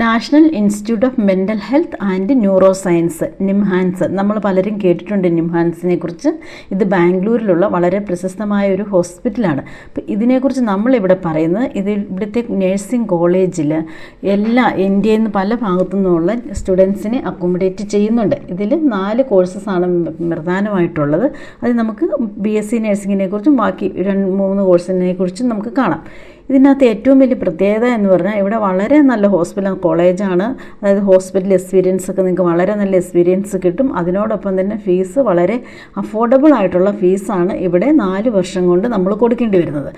National institute of mental health and neuro science, NIMHANS. നമ്മൾ പലരും കേട്ടിട്ടുണ്ട് നിംഹാൻസിനെ കുറിച്ച്. ഇത് ബാംഗ്ലൂരിലുള്ള വളരെ പ്രശസ്തമായ ഒരു ഹോസ്പിറ്റലാണ്. അപ്പോൾ ഇതിനെക്കുറിച്ച് നമ്മളിവിടെ പറയുന്നത്, ഇവിടുത്തെ നേഴ്സിംഗ് കോളേജിൽ ഇന്ത്യയിൽ നിന്ന് പല ഭാഗത്തു നിന്നുള്ള സ്റ്റുഡൻസിനെ അക്കോമഡേറ്റ് ചെയ്യുന്നുണ്ട്. ഇതിൽ 4 കോഴ്സസാണ് പ്രധാനമായിട്ടുള്ളത്. അത് നമുക്ക് BSc നഴ്സിങ്ങിനെ കുറിച്ചും ബാക്കി 2-3 കോഴ്സിനെ കുറിച്ചും നമുക്ക് കാണാം. ഇതിനകത്ത് ഏറ്റവും വലിയ പ്രത്യേകത എന്ന് പറഞ്ഞാൽ ഇവിടെ വളരെ നല്ല കോളേജാണ്. അതായത് ഹോസ്പിറ്റൽ എക്സ്പീരിയൻസ് ഒക്കെ നിങ്ങൾക്ക് വളരെ നല്ല എക്സ്പീരിയൻസ് കിട്ടും. അതിനോടൊപ്പം തന്നെ ഫീസ് വളരെ അഫോർഡബിൾ ആയിട്ടുള്ള ഫീസാണ് ഇവിടെ 4 വർഷം കൊണ്ട് നമ്മൾ കൊടുക്കേണ്ടി വരുന്നത്.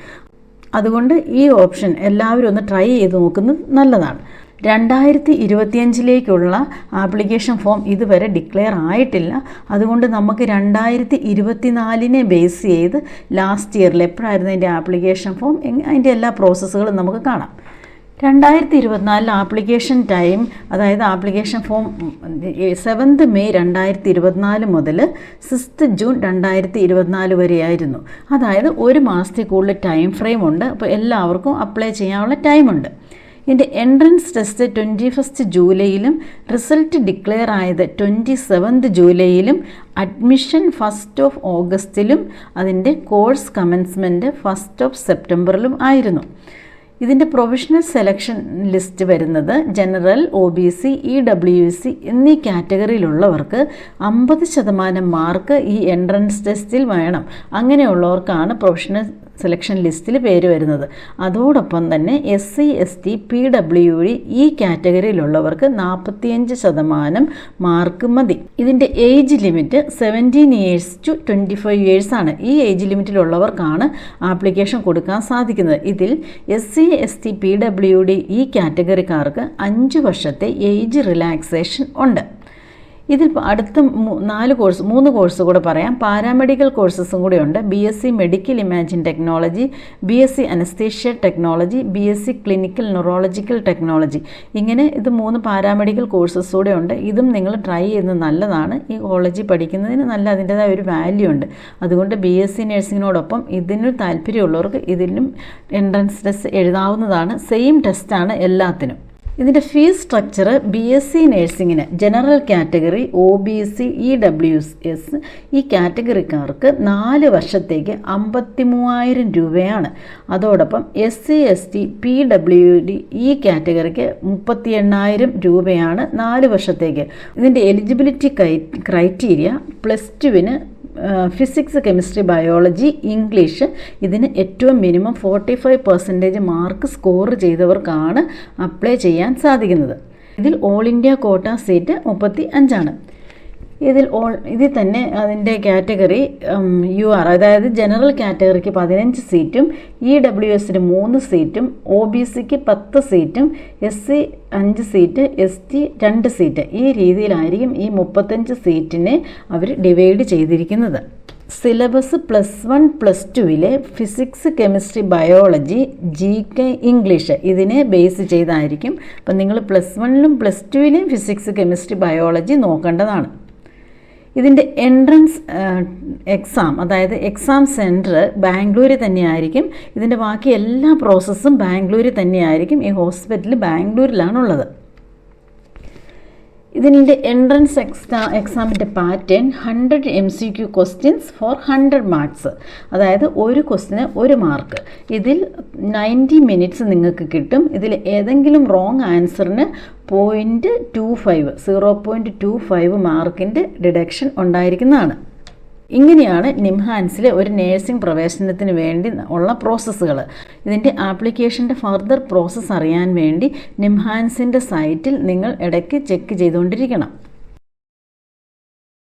അതുകൊണ്ട് ഈ ഓപ്ഷൻ എല്ലാവരും ഒന്ന് ട്രൈ ചെയ്ത് നോക്കുന്നത് നല്ലതാണ്. 2025 ആപ്ലിക്കേഷൻ ഫോം ഇതുവരെ ഡിക്ലെയർ ആയിട്ടില്ല. അതുകൊണ്ട് നമുക്ക് 2024 ബേസ് ചെയ്ത് ലാസ്റ്റ് ഇയറിൽ എപ്പോഴായിരുന്നു അതിൻ്റെ ആപ്ലിക്കേഷൻ ഫോം, അതിൻ്റെ എല്ലാ പ്രോസസ്സുകളും നമുക്ക് കാണാം. 2024 ആപ്ലിക്കേഷൻ ടൈം, അതായത് ആപ്ലിക്കേഷൻ ഫോം 7 മെയ് 2024 മുതൽ 6 ജൂൺ 2024 വരെയായിരുന്നു. അതായത് 1 മാസത്തിൽ കൂടുതൽ ടൈം ഫ്രെയിം ഉണ്ട്. അപ്പോൾ എല്ലാവർക്കും അപ്ലൈ ചെയ്യാനുള്ള ടൈമുണ്ട്. ഇതിൻ്റെ എൻട്രൻസ് ടെസ്റ്റ് 21 ജൂലൈയിലും റിസൾട്ട് ഡിക്ലെയർ ആയത് 27 ജൂലൈയിലും അഡ്മിഷൻ 1 ഓഗസ്റ്റിലും അതിൻ്റെ കോഴ്സ് കമൻസ്മെൻറ്റ് 1 സെപ്റ്റംബറിലും ആയിരുന്നു. ഇതിൻ്റെ പ്രൊവിഷണൽ സെലക്ഷൻ ലിസ്റ്റ് വരുന്നത് ജനറൽ, OBC, EWC എന്നീ കാറ്റഗറിയിലുള്ളവർക്ക് 50% മാർക്ക് ഈ എൻട്രൻസ് ടെസ്റ്റിൽ വേണം. അങ്ങനെയുള്ളവർക്കാണ് പ്രൊവിഷണൽ സെലക്ഷൻ ലിസ്റ്റിൽ പേര് വരുന്നത്. അതോടൊപ്പം തന്നെ SC, ST, PWD ഈ കാറ്റഗറിയിലുള്ളവർക്ക് 45% മാർക്ക് മതി. ഇതിൻ്റെ age limit 17 years to 25 years ആണ്. ഈ ഏജ് ലിമിറ്റിലുള്ളവർക്കാണ് ആപ്ലിക്കേഷൻ കൊടുക്കാൻ സാധിക്കുന്നത്. ഇതിൽ SC, ST, PWD ഈ കാറ്റഗറിക്കാർക്ക് 5 വർഷത്തെ ഏജ് റിലാക്സേഷൻ ഉണ്ട്. ഇതിൽ അടുത്ത 3 കോഴ്സ് കൂടെ പറയാം. പാരാമെഡിക്കൽ കോഴ്സസും കൂടെ ഉണ്ട്. BSc medical imagine technology, BSc anaesthesia technology, BSc clinical neurological technology. ഇങ്ങനെ ഇത് 3 പാരാമെഡിക്കൽ കോഴ്സസ് കൂടെ ഉണ്ട്. ഇതും നിങ്ങൾ ട്രൈ ചെയ്യുന്നത് നല്ലതാണ്. ഈ കോളേജിൽ പഠിക്കുന്നതിന് അതിൻ്റെതായ ഒരു വാല്യൂ ഉണ്ട്. അതുകൊണ്ട് BSc നഴ്സിങ്ങിനോടൊപ്പം ഇതിന് താല്പര്യമുള്ളവർക്ക് ഇതിനും എൻട്രൻസ് ടെസ്റ്റ് എഴുതാവുന്നതാണ്. സെയിം ടെസ്റ്റാണ് എല്ലാത്തിനും. ഇതിൻ്റെ ഫീസ് സ്ട്രക്ചർ BSc നഴ്സിങ്ങിന് ജനറൽ കാറ്റഗറി, OBC, EWS ഈ കാറ്റഗറിക്കാർക്ക് 4 വർഷത്തേക്ക് 53,000 രൂപയാണ്. അതോടൊപ്പം SC, ST, PWD ഈ കാറ്റഗറിക്ക് 38,000 രൂപയാണ് 4 വർഷത്തേക്ക്. ഇതിൻ്റെ എലിജിബിലിറ്റി ക്രൈറ്റീരിയ +2-ന് ഫിസിക്സ്, കെമിസ്ട്രി, ബയോളജി, ഇംഗ്ലീഷ് ഇതിന് ഏറ്റവും മിനിമം 45% മാർക്ക് സ്കോർ ചെയ്തവർക്കാണ് അപ്ലൈ ചെയ്യാൻ സാധിക്കുന്നത്. ഇതിൽ ഓൾ ഇന്ത്യ കോട്ട സീറ്റ് 35 ഇതിൽ തന്നെ അതിൻ്റെ കാറ്റഗറി UR, അതായത് ജനറൽ കാറ്റഗറിക്ക് 15 സീറ്റും, EWSന് 3 സീറ്റും, OBCക്ക് 10 സീറ്റും, SC 5 സീറ്റ്, ST 2 സീറ്റ്. ഈ രീതിയിലായിരിക്കും ഈ 35 സീറ്റിനെ അവർ ഡിവൈഡ് ചെയ്തിരിക്കുന്നത്. Syllabus +1, +2 physics, chemistry, biology, GK, English ഇതിനെ ബേസ് ചെയ്തായിരിക്കും. അപ്പം നിങ്ങൾ +1ലും +2ലും ഫിസിക്സ്, കെമിസ്ട്രി, ബയോളജി നോക്കേണ്ടതാണ്. ഇതിൻ്റെ എൻട്രൻസ് എക്സാം, അതായത് എക്സാം സെൻറ്റർ ബാംഗ്ലൂരിൽ തന്നെയായിരിക്കും. ഇതിൻ്റെ ബാക്കി എല്ലാ പ്രോസസ്സും ബാംഗ്ലൂരിൽ തന്നെയായിരിക്കും. ഈ ഹോസ്പിറ്റൽ ബാംഗ്ലൂരിലാണുള്ളത്. ഇതിൻ്റെ എൻട്രൻസ് എക്സാമിൻ്റെ pattern 100 MCQ questions four 100 marks. അതായത് ഒരു ക്വസ്റ്റിന് 1 മാർക്ക്. ഇതിൽ 90 മിനിറ്റ്സ് നിങ്ങൾക്ക് കിട്ടും. ഇതിൽ ഏതെങ്കിലും റോങ് ആൻസറിന് 0.25 മാർക്കിൻ്റെ ഡിഡക്ഷൻ ഉണ്ടായിരിക്കുന്നതാണ്. ഇങ്ങനെയാണ് നിംഹാൻസിലെ ഒരു നേഴ്സിംഗ് പ്രവേശനത്തിന് വേണ്ടി ഉള്ള പ്രോസസ്സുകൾ. ഇതിൻ്റെ ആപ്ലിക്കേഷൻ്റെ ഫർദർ പ്രോസസ്സ് അറിയാൻ വേണ്ടി നിംഹാൻസിൻ്റെ സൈറ്റിൽ നിങ്ങൾ ഇടയ്ക്ക് ചെക്ക് ചെയ്തുകൊണ്ടിരിക്കണം.